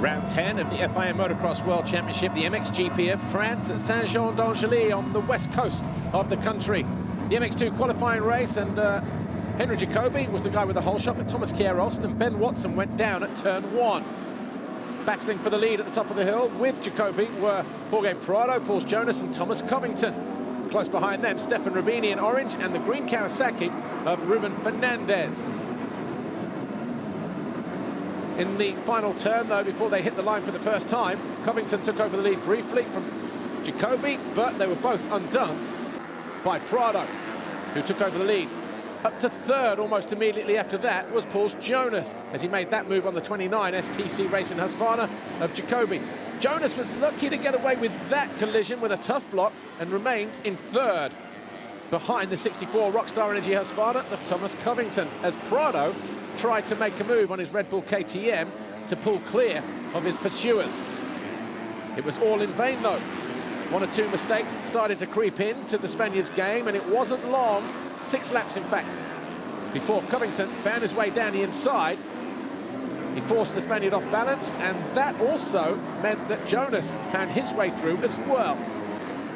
Round 10 of the FIM Motocross World Championship, the MXGP of France at Saint-Jean-d'Angely on the west coast of the country. The MX2 qualifying race, and Henry Jacobi was the guy with the whole shot, but Thomas Kjær-Olsen and Ben Watson went down at turn 1. Battling for the lead at the top of the hill with Jacobi were Jorge Prado, Paul Jonas and Thomas Covington. Close behind them, Stefan Rubini in orange and the green Kawasaki of Ruben Fernandez. In the final turn, though, before they hit the line for the first time, Covington took over the lead briefly from Jacobi, but they were both undone by Prado, who took over the lead. Up to third almost immediately after that was Paul Jonas, as he made that move on the 29 STC Racing Husqvarna of Jacobi. Jonas was lucky to get away with that collision with a tough block and remained in third, behind the 64 Rockstar Energy Husqvarna of Thomas Covington, as Prado tried to make a move on his Red Bull KTM to pull clear of his pursuers. It was all in vain, though. One or two mistakes started to creep into the Spaniard's game, and it wasn't long, 6 laps in fact, before Covington found his way down the inside. He forced the Spaniard off balance, and that also meant that Jonas found his way through as well.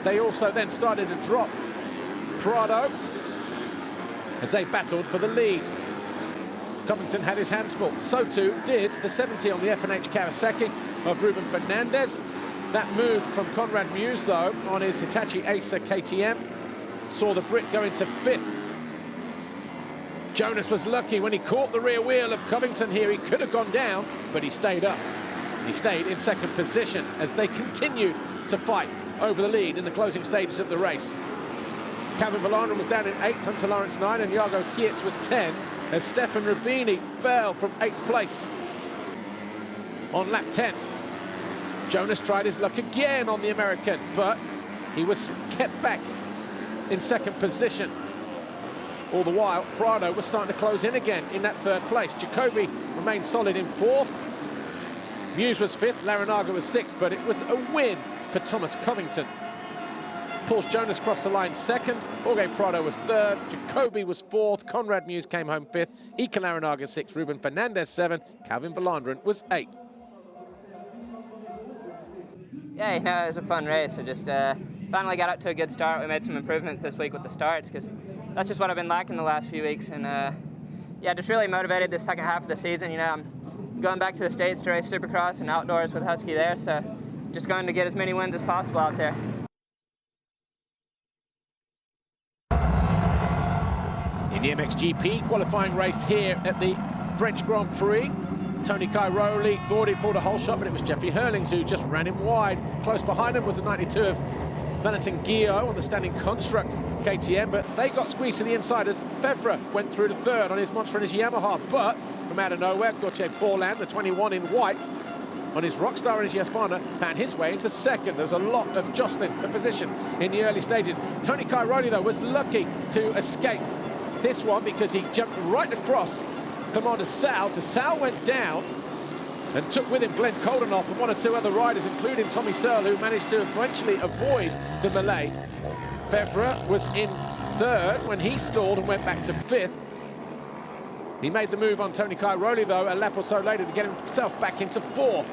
They also then started to drop Prado as they battled for the lead. Covington had his hands full. So too did the 70 on the F&H Kawasaki of Ruben Fernandez. That move from Conrad Muse, though, on his Hitachi Acer KTM, saw the Brit go into 5th. Jonas was lucky when he caught the rear wheel of Covington here. He could have gone down, but he stayed up. He stayed in 2nd position as they continued to fight over the lead in the closing stages of the race. Calvin Volanderen was down in 8th, Hunter Lawrence 9, and Jago Kietz was 10, as Stefan Rubini fell from 8th place on lap 10. Jonas tried his luck again on the American, but he was kept back in 2nd position. All the while, Prado was starting to close in again in that 3rd place. Jacobi remained solid in 4th. Muse was 5th, Larinaga was 6th, but it was a win for Thomas Covington. Paul Jonas crossed the line 2nd, Jorge Prado was 3rd, Jacobi was 4th, Conrad Muse came home 5th, Iker Larinaga 6th, Ruben Fernandez 7th, Calvin Volanderen was 8th. Yeah, you know, it was a fun race. I just finally got up to a good start. We made some improvements this week with the starts, because that's just what I've been lacking the last few weeks. And yeah, just really motivated the second half of the season. You know, I'm going back to the States to race Supercross and outdoors with Husky there, so just going to get as many wins as possible out there. In the MXGP qualifying race here at the French Grand Prix, Tony Cairoli thought he pulled a whole shot, but it was Jeffrey Hurlings who just ran him wide. Close behind him was the 92 of Valentin Guillot on the standing construct KTM, but they got squeezed to the inside as Fevre went through to 3rd on his Monster Energy Yamaha. But from out of nowhere, Gauthier Paulin, the 21 in white, on his Rockstar Energy Husqvarna, found his way into 2nd. There was a lot of jostling for position in the early stages. Tony Cairoli, though, was lucky to escape this one because he jumped right across Commander Sal. Sal went down and took with him Glenn Koldenoff and 1 or 2 other riders, including Tommy Searle, who managed to eventually avoid the melee. Fevre was in 3rd when he stalled and went back to 5th. He made the move on Tony Cairoli, though, a lap or so later to get himself back into 4th.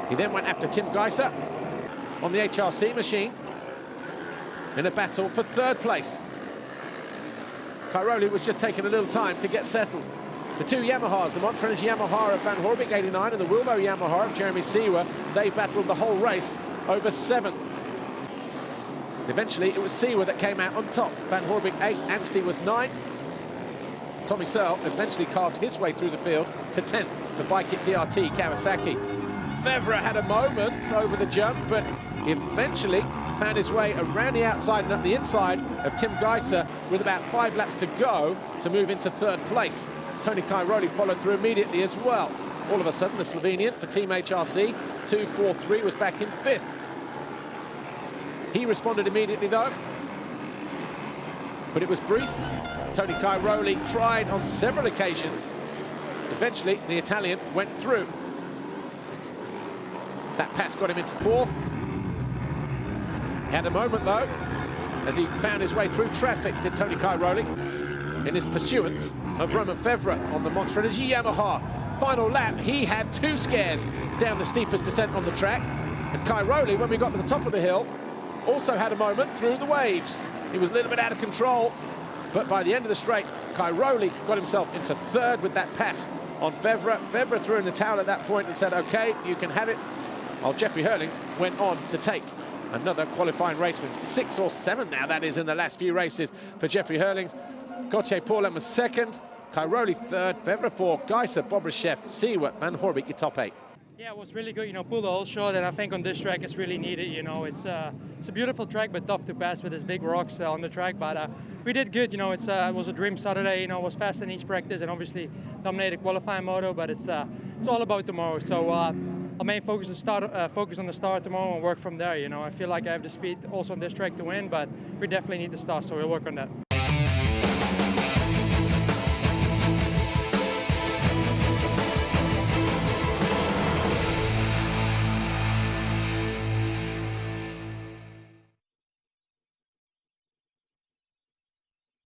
He then went after Tim Geiser on the HRC machine in a battle for 3rd place. Cairoli was just taking a little time to get settled. The 2 Yamahas, the Monster Energy Yamaha of Van Horbik 89 and the Wilmo Yamaha of Jeremy Seewer, they battled the whole race over 7th. Eventually, it was Seewer that came out on top. Van Horbik 8, Anstey was 9. Tommy Searle eventually carved his way through the field to 10th for Bike It DRT Kawasaki. Fevre had a moment over the jump, but eventually found his way around the outside and up the inside of Tim Geiser with about 5 laps to go to move into 3rd place. Tony Cairoli followed through immediately as well. All of a sudden, the Slovenian for Team HRC, 2-4-3, was back in 5th. He responded immediately, though, but it was brief. Tony Cairoli tried on several occasions. Eventually, the Italian went through. That pass got him into 4th. Had a moment, though, as he found his way through traffic, did Tony Cairoli, in his pursuance of Romain Fevre on the Monster Energy Yamaha final lap, he had 2 scares down the steepest descent on the track. And Kai Rowley, when we got to the top of the hill, also had a moment through the waves. He was a little bit out of control, but by the end of the straight, Kai Rowley got himself into 3rd with that pass on Febvre. Febvre threw in the towel at that point and said, okay, you can have it. While Jeffrey Hurlings went on to take another qualifying race win. 6 or 7 now, that is, in the last few races for Jeffrey Hurlings. Gauthier Paulin was 2nd, Kai Rowley 3rd, Febvre 4th, Geiser, Bobryshev, Siewert, Van Horbeke, your top 8. Yeah, it was really good, pull the whole shot, and I think on this track it's really needed, It's a beautiful track, but tough to pass with these big rocks on the track, but we did good, it was a dream Saturday, it was fast in each practice, and obviously dominated qualifying moto, but it's all about tomorrow, so our main focus is focus on the start tomorrow and work from there, I feel like I have the speed also on this track to win, but we definitely need the start, so we'll work on that.